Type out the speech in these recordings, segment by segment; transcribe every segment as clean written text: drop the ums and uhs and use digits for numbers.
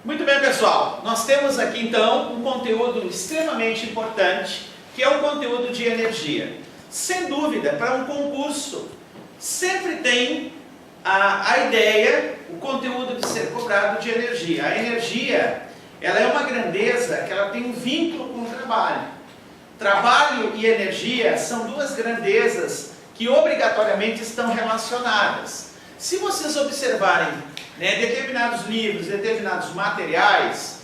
Muito bem, pessoal. Nós temos aqui, então, um conteúdo extremamente importante, que é o conteúdo de energia. Sem dúvida, para um concurso, sempre tem a ideia, o conteúdo de ser cobrado de energia. A energia, ela é uma grandeza que ela tem um vínculo com o trabalho. Trabalho e energia são duas grandezas que obrigatoriamente estão relacionadas. Se vocês observarem determinados livros, determinados materiais,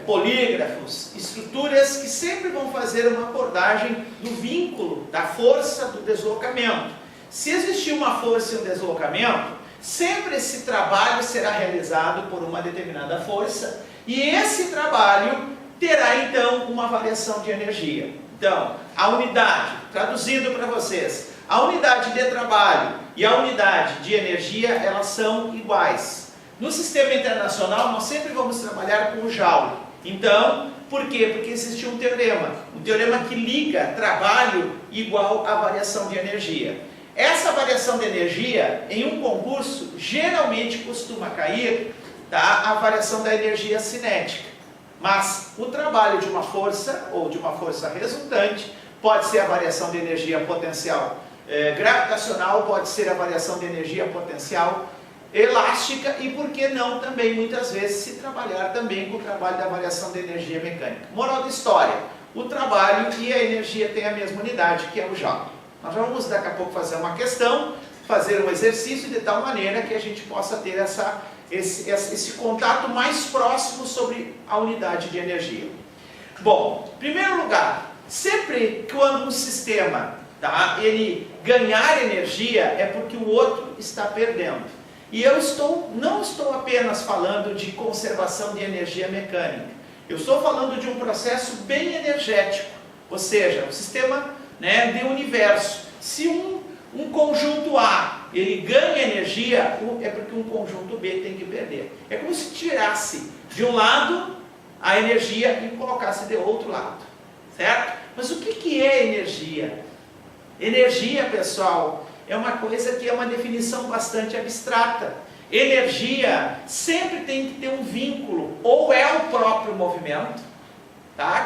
polígrafos, estruturas que sempre vão fazer uma abordagem do vínculo, da força do deslocamento. Se existir uma força e um deslocamento, sempre esse trabalho será realizado por uma determinada força e esse trabalho terá então uma variação de energia. Então, a unidade, traduzindo para vocês, a unidade de trabalho e a unidade de energia, elas são iguais. No sistema internacional, nós sempre vamos trabalhar com o Joule. Então, por quê? Porque existe um teorema que liga trabalho igual à variação de energia. Essa variação de energia, em um concurso, geralmente costuma cair a variação da energia cinética. Mas o trabalho de uma força, ou de uma força resultante, pode ser a variação de energia potencial gravitacional, pode ser a variação de energia potencial elástica e, por que não, também, muitas vezes, se trabalhar também com o trabalho da variação de energia mecânica. Moral da história, o trabalho e a energia têm a mesma unidade, que é o Joule. Nós vamos daqui a pouco fazer uma questão, fazer um exercício de tal maneira que a gente possa ter esse contato mais próximo sobre a unidade de energia. Bom, em primeiro lugar, sempre quando um sistema ele ganhar energia é porque o outro está perdendo. E eu não estou apenas falando de conservação de energia mecânica. Eu estou falando de um processo bem energético, ou seja, o sistema de universo. Se um conjunto A ele ganha energia, é porque um conjunto B tem que perder. É como se tirasse de um lado a energia e colocasse de outro lado, certo? Mas o que é energia? Energia, pessoal, é uma coisa que é uma definição bastante abstrata. Energia sempre tem que ter um vínculo, ou é o próprio movimento,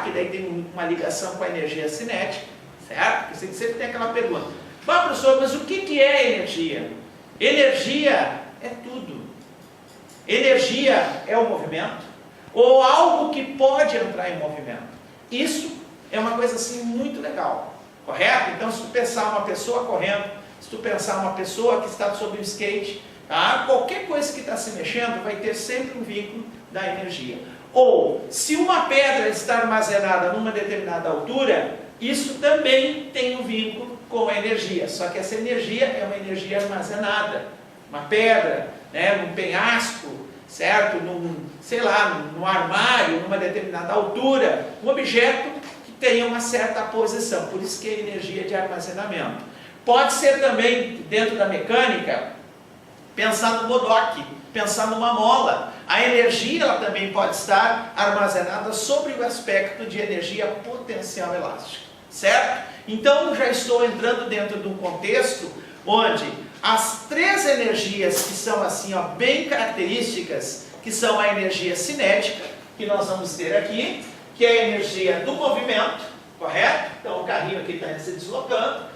que daí tem uma ligação com a energia cinética, certo? Porque sempre tem aquela pergunta: professor, mas o que é energia? Energia é tudo. Energia é o movimento, ou algo que pode entrar em movimento. Isso é uma coisa assim muito legal, correto? Então, se tu pensar uma pessoa correndo, se tu pensar uma pessoa que está sobre o skate, qualquer coisa que está se mexendo vai ter sempre um vínculo da energia. Ou, se uma pedra está armazenada numa determinada altura, isso também tem um vínculo com a energia, só que essa energia é uma energia armazenada. Uma pedra, num penhasco, certo? Num armário, numa determinada altura, um objeto que tenha uma certa posição, por isso que é energia de armazenamento. Pode ser também, dentro da mecânica, pensar no bodoque, pensar numa mola. A energia ela também pode estar armazenada sobre o aspecto de energia potencial elástica, certo? Então, já estou entrando dentro de um contexto onde as três energias que são assim, bem características, que são a energia cinética, que nós vamos ter aqui, que é a energia do movimento, correto? Então, o carrinho aqui está se deslocando,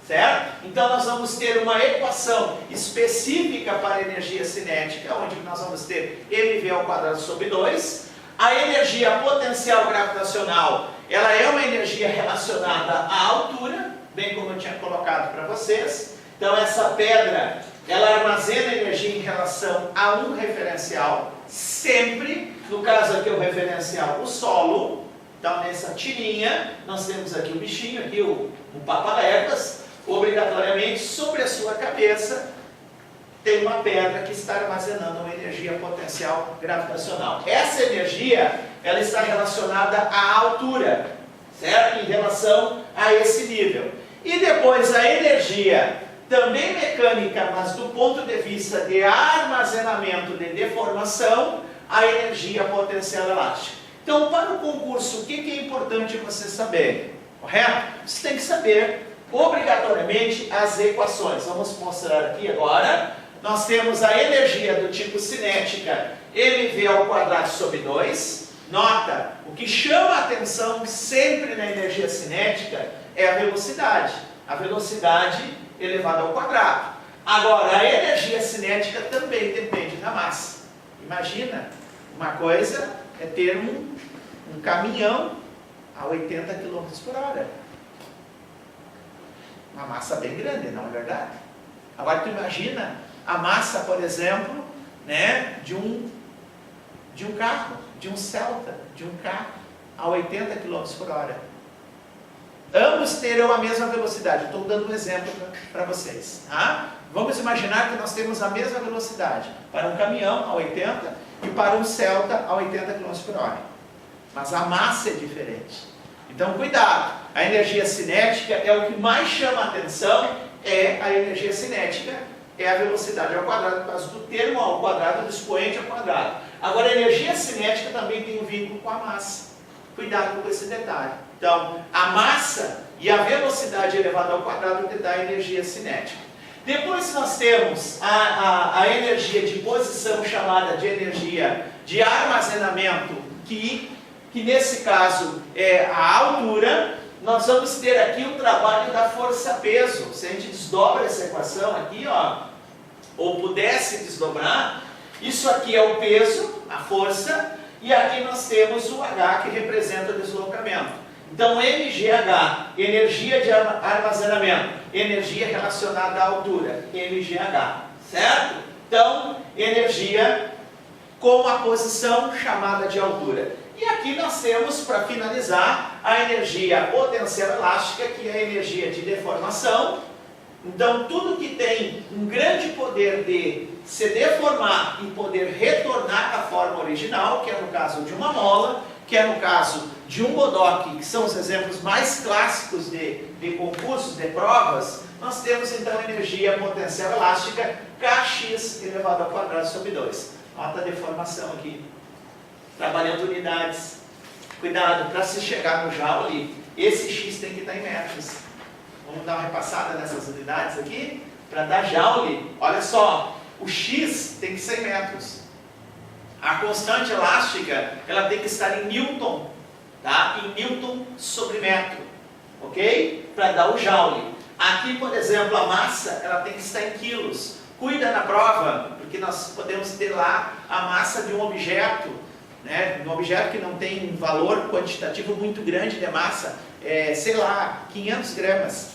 certo? Então, nós vamos ter uma equação específica para a energia cinética, onde nós vamos ter mv²/2. A energia potencial gravitacional, ela é uma energia relacionada à altura, bem como eu tinha colocado para vocês. Então, essa pedra, ela armazena energia em relação a um referencial, sempre, no caso aqui o referencial, o solo. Então, nessa tirinha, nós temos aqui o bichinho, aqui o papaléguas, obrigatoriamente, sobre a sua cabeça, tem uma pedra que está armazenando uma energia potencial gravitacional. Essa energia, ela está relacionada à altura, certo? Em relação a esse nível. E depois a energia, também mecânica, mas do ponto de vista de armazenamento de deformação, a energia potencial elástica. Então, para o concurso, o que é importante você saber? Correto? Você tem que saber, obrigatoriamente, as equações. Vamos mostrar aqui agora nós temos a energia do tipo cinética, mv ao quadrado sobre 2. Nota, o que chama a atenção sempre na energia cinética é a velocidade. A velocidade elevada ao quadrado. Agora, a energia cinética também depende da massa. Imagina, uma coisa é ter um caminhão a 80 km por hora. Uma massa bem grande, não é verdade? Agora, tu imagina a massa, por exemplo, né, de um carro, de um Celta, de um carro a 80 km por hora. Ambos terão a mesma velocidade. Estou dando um exemplo para vocês. Tá? Vamos imaginar que nós temos a mesma velocidade para um caminhão a 80 e para um Celta a 80 km por hora. Mas a massa é diferente. Então, cuidado. A energia cinética é o que mais chama a atenção, é a energia cinética, é a velocidade ao quadrado, por causa do termo ao quadrado, do expoente ao quadrado. Agora, a energia cinética também tem um vínculo com a massa. Cuidado com esse detalhe. Então, a massa e a velocidade elevada ao quadrado dá a energia cinética. Depois nós temos a energia de posição, chamada de energia de armazenamento, que nesse caso é a altura. Nós vamos ter aqui o trabalho da força-peso. Se a gente desdobra essa equação aqui, ó, ou pudesse desdobrar, isso aqui é o peso, a força, e aqui nós temos o H, que representa o deslocamento. Então, mgh, energia de armazenamento, energia relacionada à altura, mgh, certo? Então, energia com a posição chamada de altura. E aqui nós temos, para finalizar, a energia potencial elástica, que é a energia de deformação. Então, tudo que tem um grande poder de se deformar e poder retornar à forma original, que é no caso de uma mola, que é no caso de um bodoque, que são os exemplos mais clássicos de concursos, de provas, nós temos então a energia potencial elástica Kx elevado ao quadrado sobre 2. Nota a deformação aqui. Trabalhando unidades. Cuidado, para se chegar no joule, esse X tem que estar em metros. Vamos dar uma repassada nessas unidades aqui, para dar joule. Olha só, o X tem que ser em metros. A constante elástica, ela tem que estar em Newton, tá? Em Newton sobre metro, ok? Para dar o joule. Aqui, por exemplo, a massa, ela tem que estar em quilos. Cuida na prova, porque nós podemos ter lá a massa de um objeto, né? Um objeto que não tem um valor quantitativo muito grande de massa, sei lá, 500 gramas.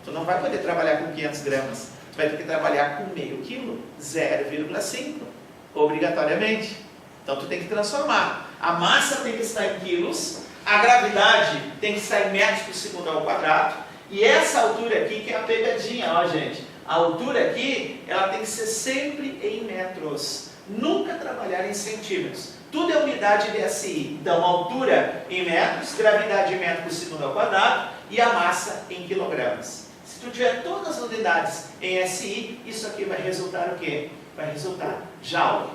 Tu não vai poder trabalhar com 500 gramas. Tu vai ter que trabalhar com meio quilo, 0,5, obrigatoriamente. Então tu tem que transformar. A massa tem que estar em quilos, a gravidade tem que estar em metros por segundo ao quadrado, e essa altura aqui que é a pegadinha, ó gente. A altura aqui, ela tem que ser sempre em metros. Nunca trabalhar em centímetros. Tudo é unidade de SI. Então, altura em metros, gravidade em metros por segundo ao quadrado e a massa em quilogramas. Se tu tiver todas as unidades em SI, isso aqui vai resultar o quê? Vai resultar joule.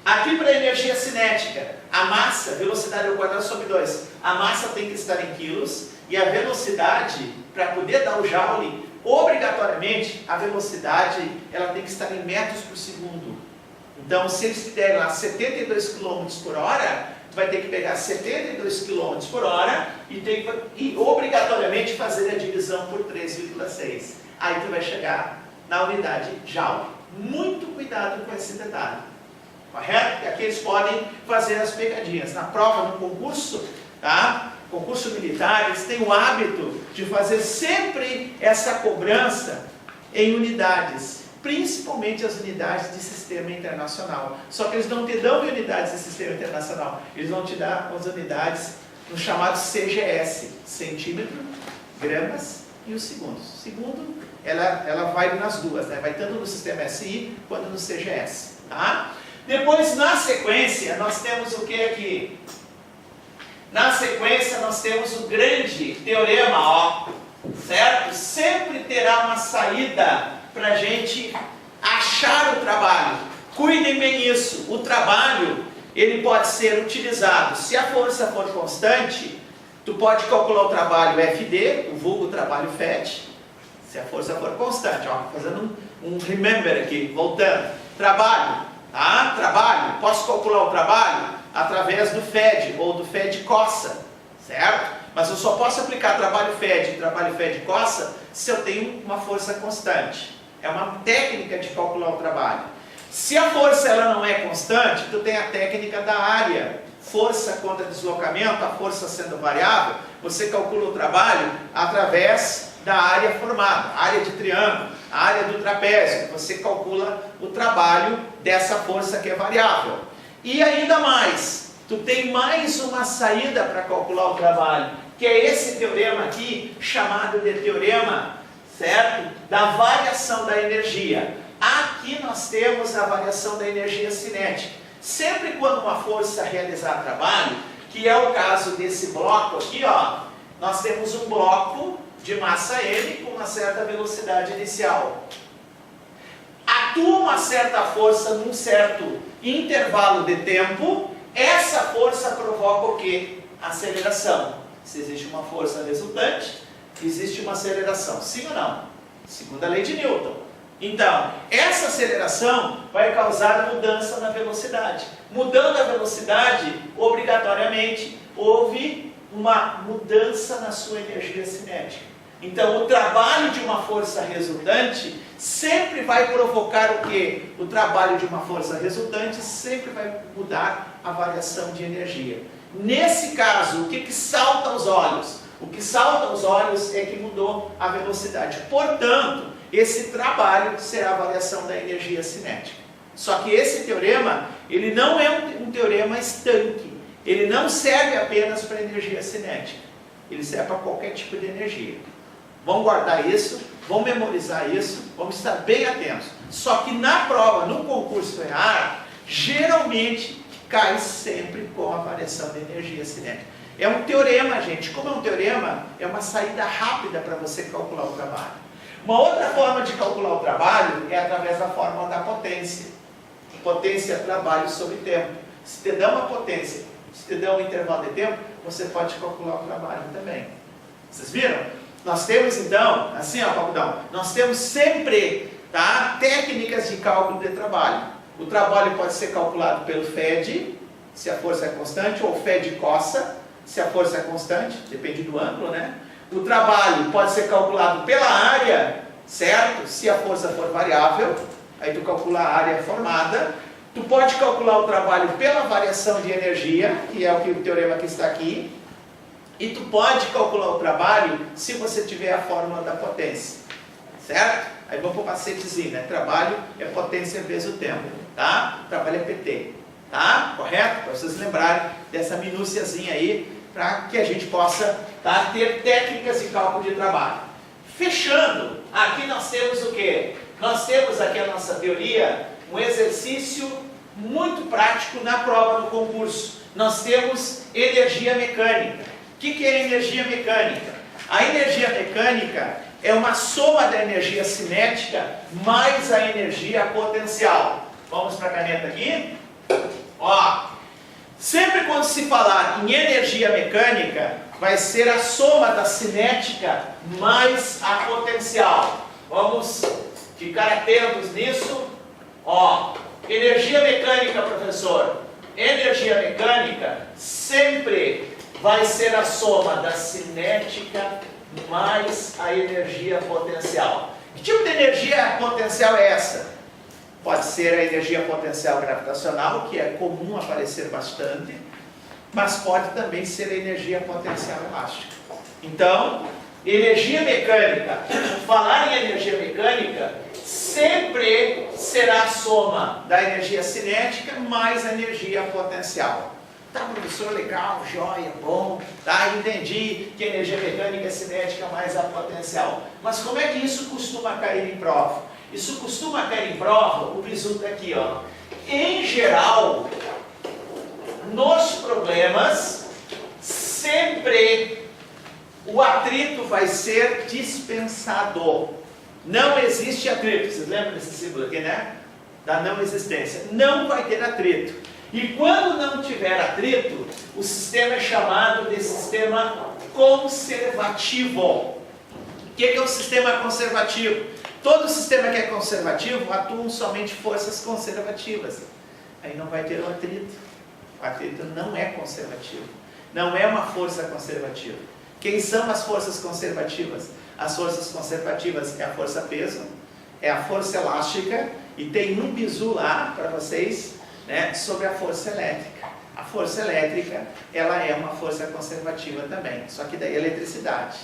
Aqui para a energia cinética, a massa, velocidade ao quadrado sobre 2. A massa tem que estar em quilos e a velocidade, para poder dar o joule, obrigatoriamente, a velocidade ela tem que estar em metros por segundo. Então, se eles derem lá 72 km por hora, tu vai ter que pegar 72 km por hora e obrigatoriamente fazer a divisão por 3,6. Aí tu vai chegar na unidade joule. Muito cuidado com esse detalhe. Correto? Porque aqui eles podem fazer as pegadinhas. Na prova, no concurso, tá? Concurso militar, eles têm o hábito de fazer sempre essa cobrança em unidades, principalmente as unidades de sistema internacional. Só que eles não te dão unidades de sistema internacional, eles vão te dar as unidades no chamado CGS, centímetro, gramas e os segundos. Segundo, ela vai nas duas, né? Vai tanto no sistema SI quanto no CGS. Tá? Depois, na sequência, nós temos o que aqui? Na sequência, nós temos o grande teorema, ó, certo? Sempre terá uma saída para a gente achar o trabalho. Cuidem bem isso. O trabalho, ele pode ser utilizado. Se a força for constante, tu pode calcular o trabalho FD, o vulgo trabalho FET, Se a força for constante, ó, fazendo um remember aqui, voltando. Trabalho, tá? Trabalho, posso calcular o trabalho através do FED ou do FED-COSSA, certo? Mas eu só posso aplicar trabalho FED-COSSA se eu tenho uma força constante. É uma técnica de calcular o trabalho. Se a força ela não é constante, tu tem a técnica da área. Força contra deslocamento, a força sendo variável, você calcula o trabalho através da área formada, área de triângulo, a área do trapézio. Você calcula o trabalho dessa força que é variável. E ainda mais, tu tem mais uma saída para calcular o trabalho, que é esse teorema aqui, chamado de teorema, certo? Da variação da energia. Aqui nós temos a variação da energia cinética. Sempre quando uma força realizar trabalho, que é o caso desse bloco aqui, ó, nós temos um bloco de massa M com uma certa velocidade inicial. Atua uma certa força num certo intervalo de tempo, essa força provoca o quê? Aceleração. Se existe uma força resultante, existe uma aceleração. Sim ou não? Segundo a lei de Newton. Então, essa aceleração vai causar mudança na velocidade. Mudando a velocidade, obrigatoriamente, houve uma mudança na sua energia cinética. Então, o trabalho de uma força resultante sempre vai provocar o quê? O trabalho de uma força resultante sempre vai mudar a variação de energia. Nesse caso, o que salta aos olhos? O que salta aos olhos é que mudou a velocidade. Portanto, esse trabalho será a variação da energia cinética. Só que esse teorema, ele não é um teorema estanque. Ele não serve apenas para energia cinética. Ele serve para qualquer tipo de energia. Vamos guardar isso, vamos memorizar isso, vamos estar bem atentos. Só que na prova, no concurso EAR, geralmente cai sempre com a variação da energia cinética. É um teorema, gente. Como é um teorema, é uma saída rápida para você calcular o trabalho. Uma outra forma de calcular o trabalho é através da fórmula da potência. Potência é trabalho sobre tempo. Se te dá uma potência, se te dá um intervalo de tempo, você pode calcular o trabalho também. Vocês viram? Nós temos então, assim ó, Pabudão, nós temos sempre, tá, técnicas de cálculo de trabalho. O trabalho pode ser calculado pelo FED, se a força é constante, ou FED-COSSA, se a força é constante, depende do ângulo, né? O trabalho pode ser calculado pela área, certo? Se a força for variável, aí tu calcula a área formada. Tu pode calcular o trabalho pela variação de energia, que é o teorema que está aqui. E tu pode calcular o trabalho se você tiver a fórmula da potência, certo? Aí vamos para o macetezinho, né? Trabalho é potência vezes o tempo, tá? Trabalho é PT, tá? Correto? Para vocês lembrarem dessa minúciazinha aí, para que a gente possa, tá, ter técnicas de cálculo de trabalho. Fechando, aqui nós temos o quê? Nós temos aqui a nossa teoria, um exercício muito prático na prova do concurso. Nós temos energia mecânica. O que é energia mecânica? A energia mecânica é uma soma da energia cinética mais a energia potencial. Vamos para a caneta aqui? Ó, sempre quando se falar em energia mecânica, vai ser a soma da cinética mais a potencial. Vamos ficar atentos nisso. Ó, energia mecânica, professor. Energia mecânica sempre vai ser a soma da cinética mais a energia potencial. Que tipo de energia potencial é essa? Pode ser a energia potencial gravitacional, que é comum aparecer bastante, mas pode também ser a energia potencial elástica. Então, energia mecânica, falar em energia mecânica, sempre será a soma da energia cinética mais a energia potencial. Tá, professor, legal, joia, bom, tá, entendi que a energia mecânica é cinética mais a potencial. Mas como é que isso costuma cair em prova? Isso costuma cair em prova, o bizu está aqui, ó. Em geral, nos problemas, sempre o atrito vai ser dispensado. Não existe atrito. Vocês lembram desse símbolo aqui, né? Da não existência. Não vai ter atrito. E quando não tiver atrito, o sistema é chamado de sistema conservativo. O que é um sistema conservativo? Todo sistema que é conservativo atuam somente forças conservativas. Aí não vai ter o atrito. O atrito não é conservativo. Não é uma força conservativa. Quem são as forças conservativas? As forças conservativas é a força peso, é a força elástica, e tem um bizu lá para vocês, né, sobre a força elétrica. A força elétrica, ela é uma força conservativa também, só que daí é eletricidade.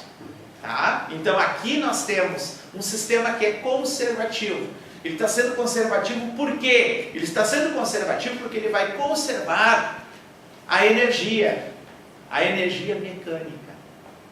Tá? Então aqui nós temos um sistema que é conservativo. Ele está sendo conservativo por quê? Ele está sendo conservativo porque ele vai conservar a energia mecânica.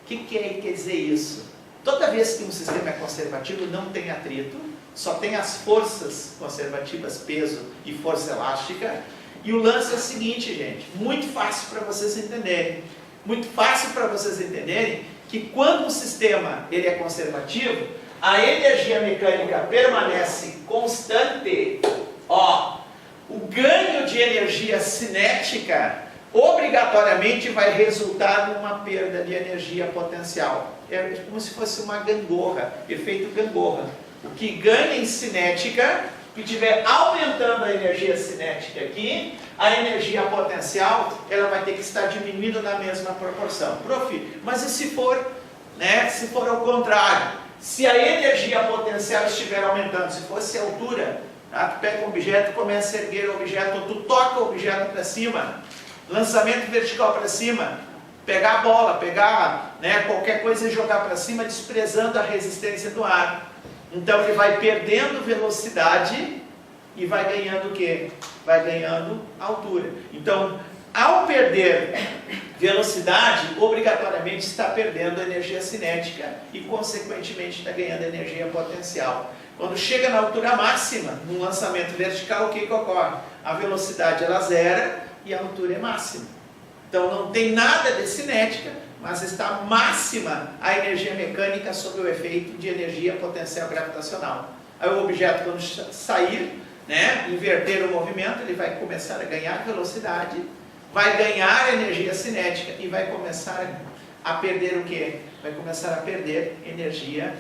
O que quer dizer isso? Toda vez que um sistema é conservativo, não tem atrito, só tem as forças conservativas, peso e força elástica. E o lance é o seguinte, gente, muito fácil para vocês entenderem. Muito fácil para vocês entenderem que quando um sistema ele é conservativo, a energia mecânica permanece constante. O ganho de energia cinética obrigatoriamente vai resultar numa perda de energia potencial. É como se fosse uma gangorra, efeito gangorra. O que ganha em cinética, que estiver aumentando a energia cinética aqui, a energia potencial, ela vai ter que estar diminuindo na mesma proporção. Prof, mas e se for, se for ao contrário? Se a energia potencial estiver aumentando, se fosse a altura, tá? Tu pega um objeto, começa a erguer o objeto, ou tu toca o objeto para cima, lançamento vertical para cima, pegar a bola, pegar qualquer coisa e jogar para cima, desprezando a resistência do ar. Então ele vai perdendo velocidade e vai ganhando o quê? Vai ganhando altura. Então, ao perder velocidade, obrigatoriamente está perdendo energia cinética e, consequentemente, está ganhando energia potencial. Quando chega na altura máxima, no lançamento vertical, o que ocorre? A velocidade ela zera e a altura é máxima. Então não tem nada de cinética, mas está máxima a energia mecânica sob o efeito de energia potencial gravitacional. Aí o objeto, quando sair, inverter o movimento, ele vai começar a ganhar velocidade, vai ganhar energia cinética e vai começar a perder o quê? Vai começar a perder energia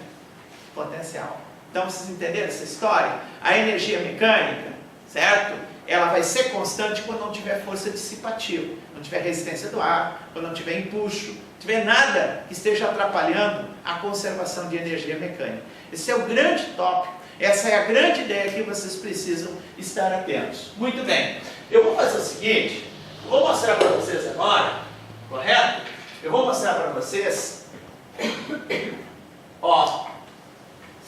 potencial. Então vocês entenderam essa história? A energia mecânica, certo? Ela vai ser constante quando não tiver força dissipativa, não tiver resistência do ar, quando não tiver empuxo, não tiver nada que esteja atrapalhando a conservação de energia mecânica. Esse é o grande tópico, essa é a grande ideia que vocês precisam estar atentos. Muito bem, eu vou fazer o seguinte, vou mostrar para vocês agora, correto? Eu vou mostrar para vocês,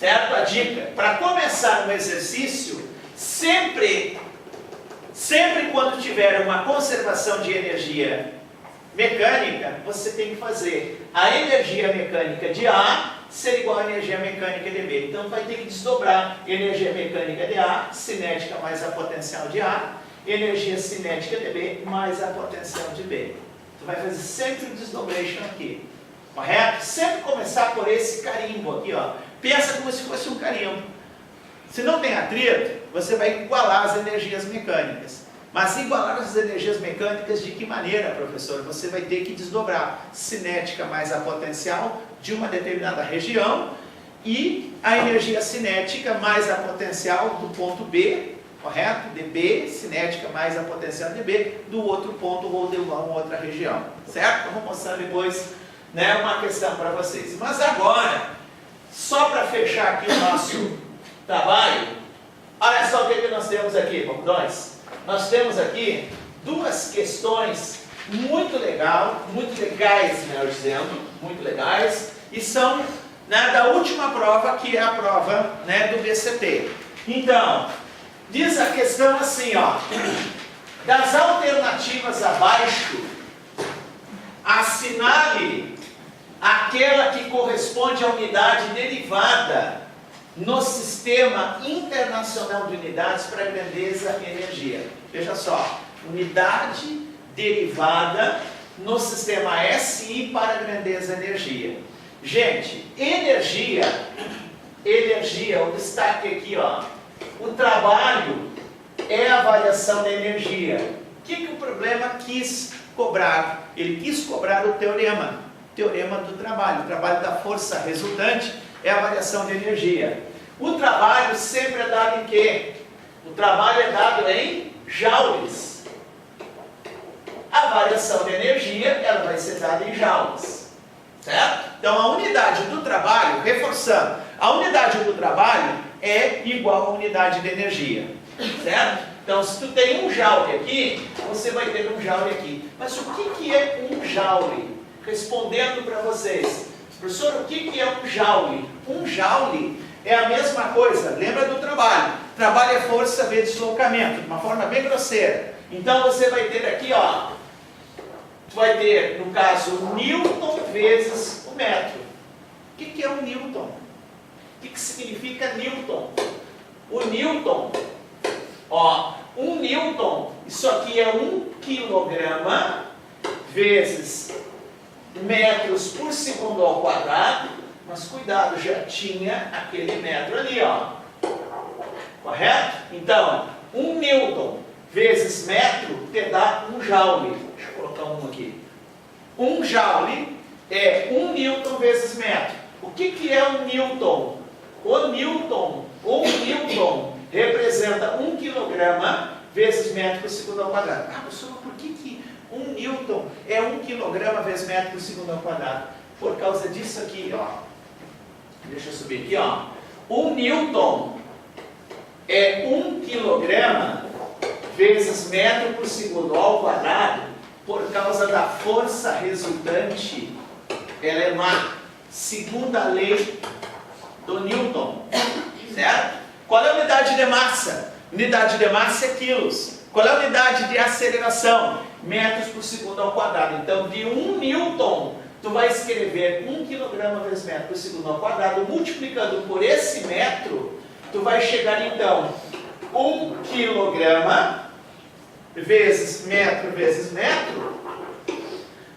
certo? A dica, para começar um exercício, sempre quando tiver uma conservação de energia mecânica, você tem que fazer a energia mecânica de A ser igual à energia mecânica de B. Então vai ter que desdobrar energia mecânica de A, cinética mais a potencial de A, energia cinética de B mais a potencial de B. Tu vai fazer sempre o desdobration aqui, correto? Sempre começar por esse carimbo aqui, Pensa como se fosse um carimbo. Se não tem atrito, você vai igualar as energias mecânicas. Mas igualar as energias mecânicas de que maneira, professor? Você vai ter que desdobrar cinética mais a potencial de uma determinada região e a energia cinética mais a potencial do ponto B, correto? dB, cinética mais a potencial dB, do outro ponto ou de uma outra região, certo? Eu vou mostrar depois uma questão para vocês. Mas agora, só para fechar aqui o nosso trabalho, olha só o que nós temos aqui, pampudões. Nós temos aqui duas questões muito legais, melhor dizendo, muito legais, e são da última prova, que é a prova do BCP. Então, diz a questão assim, das alternativas abaixo, assinale aquela que corresponde à unidade derivada no Sistema Internacional de Unidades para Grandeza e Energia. Veja só, unidade derivada no Sistema SI para Grandeza e Energia. Gente, energia, o destaque aqui, o trabalho é a variação da energia. O que o problema quis cobrar? Ele quis cobrar o teorema do trabalho, o trabalho da força resultante é a variação de energia. O trabalho sempre é dado em quê? O trabalho é dado em joules. A variação de energia, ela vai ser dada em joules. Certo? Então a unidade do trabalho, reforçando, a unidade do trabalho é igual à unidade de energia. Certo? Então se tu tem um joule aqui, você vai ter um joule aqui. Mas o que é um joule? Respondendo para vocês. Professor, o que é um joule? Um joule é a mesma coisa, lembra do trabalho. Trabalho é força vezes deslocamento, de uma forma bem grosseira. Então você vai ter aqui, ó, tu vai ter, no caso, Newton vezes o metro. O que é um Newton? O que significa Newton? O Newton, ó, um Newton, isso aqui é 1 quilograma vezes metros por segundo ao quadrado, mas cuidado, já tinha aquele metro ali, ó. Correto? Então, 1 Newton vezes metro te dá 1 joule. Deixa eu colocar um aqui. 1 joule é 1 Newton vezes metro. O que é um Newton? O Newton representa 1 quilograma vezes metro por segundo ao quadrado. Ah, professor, por que 1 Newton é 1 quilograma vezes metro por segundo ao quadrado? Por causa disso aqui, ó. Deixa eu subir aqui, ó. 1 Newton é 1 quilograma vezes metro por segundo ao quadrado por causa da força resultante. Ela é uma segunda lei do Newton. Certo? Qual é a unidade de massa? Unidade de massa é quilos. Qual é a unidade de aceleração? Metros por segundo ao quadrado. Então, de 1 Newton, tu vai escrever 1 quilograma vezes metro por segundo ao quadrado, multiplicando por esse metro, tu vai chegar então 1 quilograma vezes metro,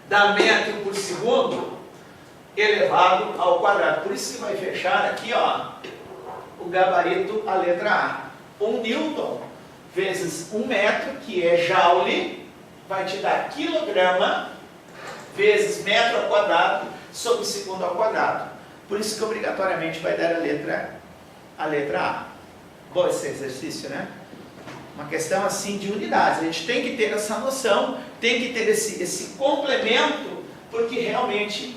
dá metro por segundo elevado ao quadrado. Por isso que vai fechar aqui, ó, o gabarito, a letra A. 1 Newton vezes 1 metro, que é joule, vai te dar quilograma vezes metro ao quadrado sobre segundo ao quadrado. Por isso que obrigatoriamente vai dar a letra A. Bom esse exercício, né? Uma questão assim de unidades. A gente tem que ter essa noção, tem que ter esse complemento, porque realmente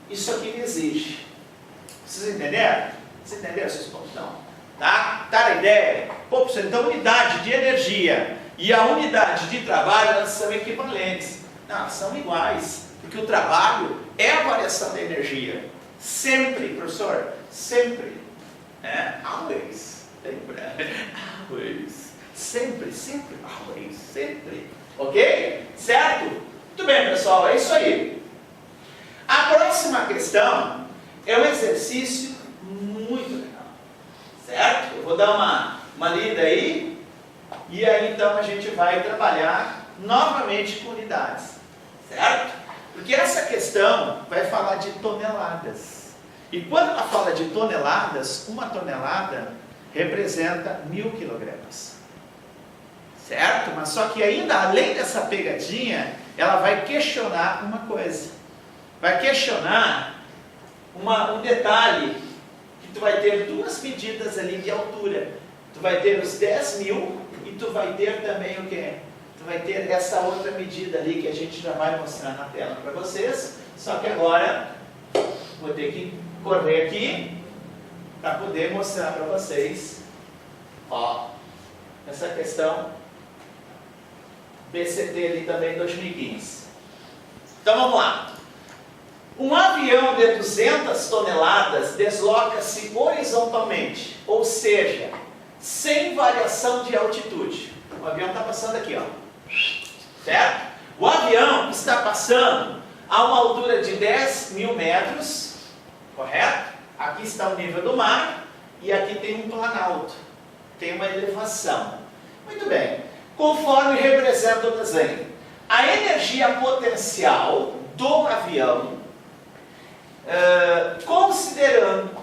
isso aqui me exige. Vocês entenderam? Vocês entenderam esses pontos? Não? Tá? Tá a ideia? Pô, professor, então unidade de energia e a unidade de trabalho, elas são equivalentes. Não, são iguais. Porque o trabalho é a variação da energia. Sempre, professor, sempre. Always. Lembra? Always. Sempre, always, sempre. Ok? Certo? Muito bem, pessoal, é isso aí. A próxima questão é um exercício muito legal. Certo? Eu vou dar uma lida aí. E aí, então, a gente vai trabalhar novamente com unidades. Certo? Porque essa questão vai falar de toneladas. E quando ela fala de toneladas, uma tonelada representa 1000 quilogramas. Certo? Mas só que ainda, além dessa pegadinha, ela vai questionar uma coisa. Vai questionar um detalhe, que tu vai ter duas medidas ali de altura. Tu vai ter os 10.000 e tu vai ter também o quê? Tu vai ter essa outra medida ali que a gente já vai mostrar na tela para vocês. Só que agora vou ter que correr aqui para poder mostrar para vocês, ó, essa questão BCT ali também 2015. Então vamos lá. Um avião de 200 toneladas desloca-se horizontalmente, ou seja, sem variação de altitude. O avião está passando aqui, ó. Certo? O avião está passando a uma altura de 10.000 metros, correto? Aqui está o nível do mar e aqui tem um planalto, tem uma elevação. Muito bem. Conforme representa o desenho, a energia potencial do avião,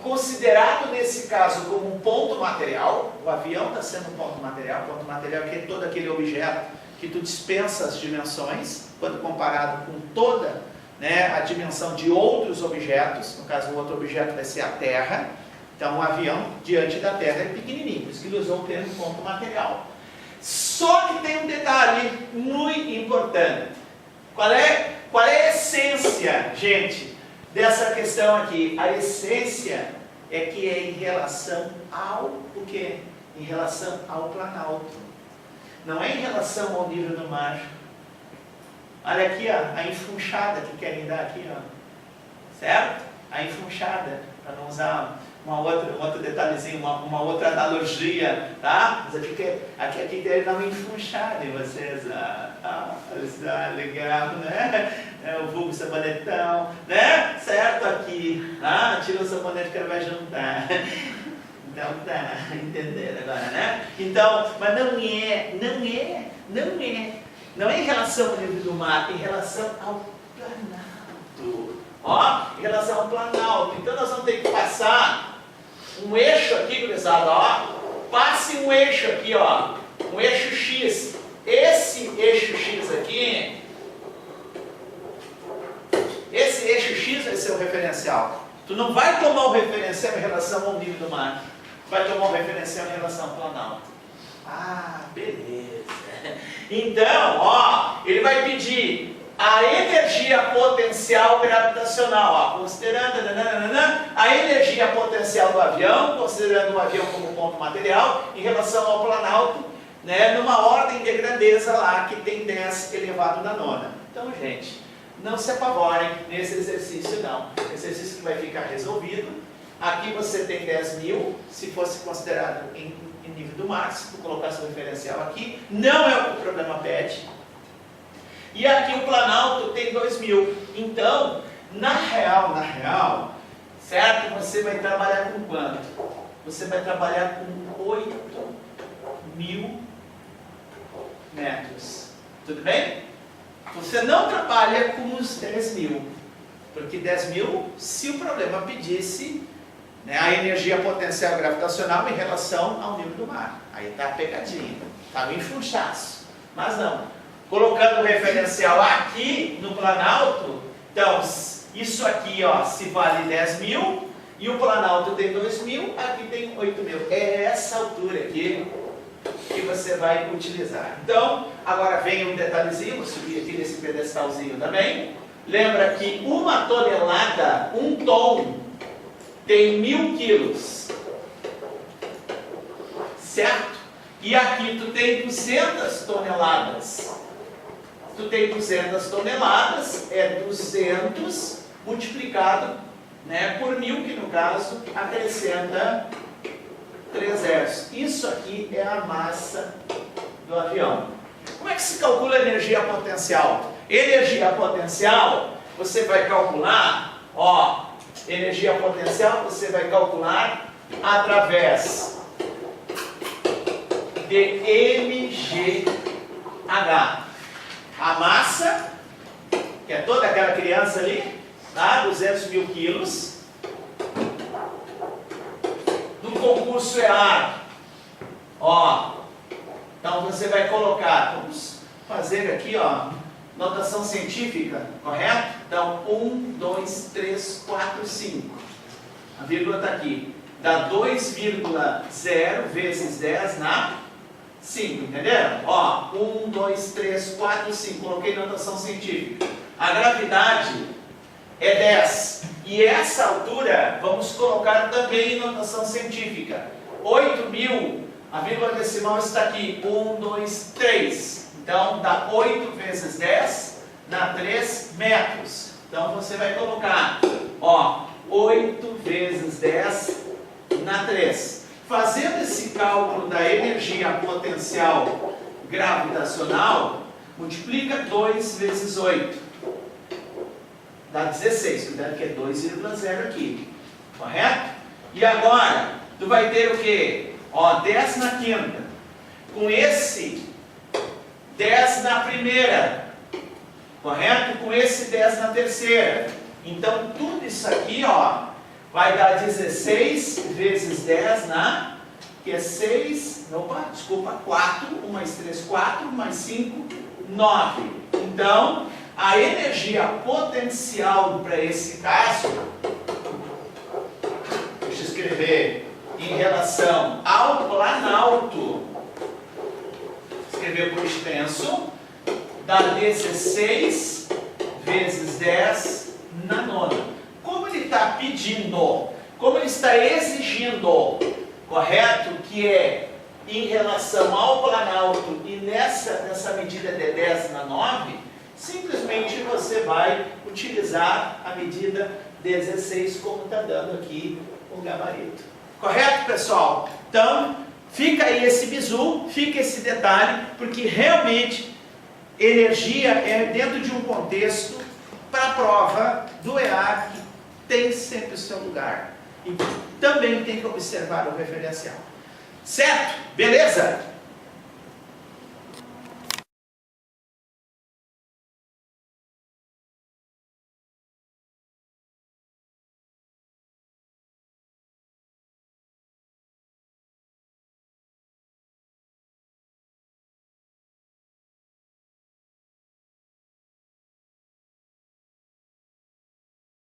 considerado nesse caso como um ponto material, o avião está sendo um ponto material que é todo aquele objeto que tu dispensa as dimensões, quando comparado com toda né, a dimensão de outros objetos, no caso o outro objeto vai ser a Terra, então o avião diante da Terra é pequenininho, por isso que ele usou o termo ponto material. Só que tem um detalhe muito importante. Qual é a essência, gente, dessa questão aqui? A essência é que é em relação ao o quê? Em relação ao planalto. Não é em relação ao nível do mar. Olha aqui, ó, a enfunchada que querem dar aqui, ó. Certo? A enfunchada, para não usar um outro detalhezinho, uma outra analogia, tá? Mas aqui querem dar uma enfunchada em vocês. Legal, né? O vulgo sabonetão, né? Certo? Aqui, tira o sabonete que ele vai juntar. Então tá, entenderam agora, né? Então, mas não é em relação ao nível do mar, é em relação ao planalto. Ó, em relação ao planalto. Então nós vamos ter que passar um eixo aqui, gurizada, ó. Passe um eixo aqui, ó. Um eixo X. Esse eixo X aqui, esse eixo X vai ser o referencial. Tu não vai tomar o referencial em relação ao nível do mar. Tu vai tomar o referencial em relação ao planalto. Ah, beleza. Então, ó, ele vai pedir a energia potencial gravitacional, ó, considerando a energia potencial do avião, considerando o avião como ponto material, em relação ao planalto, né, numa ordem de grandeza lá que tem 10 elevado na nona. Então, gente, não se apavorem nesse exercício não. Esse exercício que vai ficar resolvido. Aqui você tem 10.000, se fosse considerado em nível do mar, se tu colocasse o referencial aqui, não é o que o problema pede. E aqui o planalto tem 2.000. Então, na real, certo? Você vai trabalhar com quanto? Você vai trabalhar com 8.000 metros. Tudo bem? Você não trabalha com os 10.000. Porque 10.000, se o problema pedisse, né, a energia potencial gravitacional em relação ao nível do mar. Aí está a pegadinha, está no enfunchaço. Mas não. Colocando o referencial aqui no planalto, então, isso aqui, ó, se vale 10.000, e o planalto tem 2.000, aqui tem 8.000. É essa altura aqui que você vai utilizar. Então, agora vem um detalhezinho, vou subir aqui nesse pedestalzinho também. Lembra que uma tonelada, um tom, tem 1.000 quilos. Certo? E aqui tu tem 200 toneladas. Tu tem 200 toneladas, é 200 multiplicado, né, por 1.000, que no caso acrescenta 3 zeros. Isso aqui é a massa do avião. Como é que se calcula a energia potencial? Energia potencial, você vai calcular, ó, energia potencial você vai calcular através de mgh. A massa, que é toda aquela criança ali, tá? 200.000 quilos. No concurso é ar. Ó, então você vai colocar, vamos fazer aqui, ó, notação científica, correto? Então, 1, 2, 3, 4, 5. A vírgula está aqui. Dá 2,0 vezes 10 na 5, entenderam? Ó, 1, 2, 3, 4, 5. Coloquei notação científica. A gravidade é 10. E essa altura, vamos colocar também em notação científica. 8.000, a vírgula decimal está aqui. 1, 2, 3. Então, dá 8 vezes 10, dá 3 metros. Então, você vai colocar, ó, 8 vezes 10 na 3. Fazendo esse cálculo da energia potencial gravitacional, multiplica 2 vezes 8. Dá 16, cuidado que é 2,0 aqui. Correto? E agora, tu vai ter o quê? Ó, 10 na quinta. Com esse 10 na primeira. Correto? Com esse 10 na terceira. Então, tudo isso aqui, ó, vai dar 16 vezes 10 na, que é 6, opa, desculpa, 4, 1 mais 3, 4, mais 5, 9. Então, a energia potencial para esse caso, deixa eu escrever, em relação ao planalto, escrever por extenso, dá 16 vezes 10 na nona. Como ele está pedindo, como ele está exigindo, correto? Que é em relação ao planalto e nessa medida de 10 na 9, simplesmente você vai utilizar a medida 16 como está dando aqui o gabarito. Correto, pessoal? Então, fica aí esse bizu, fica esse detalhe, porque realmente energia é dentro de um contexto para a prova do EAC, tem sempre o seu lugar. E também tem que observar o referencial. Certo? Beleza?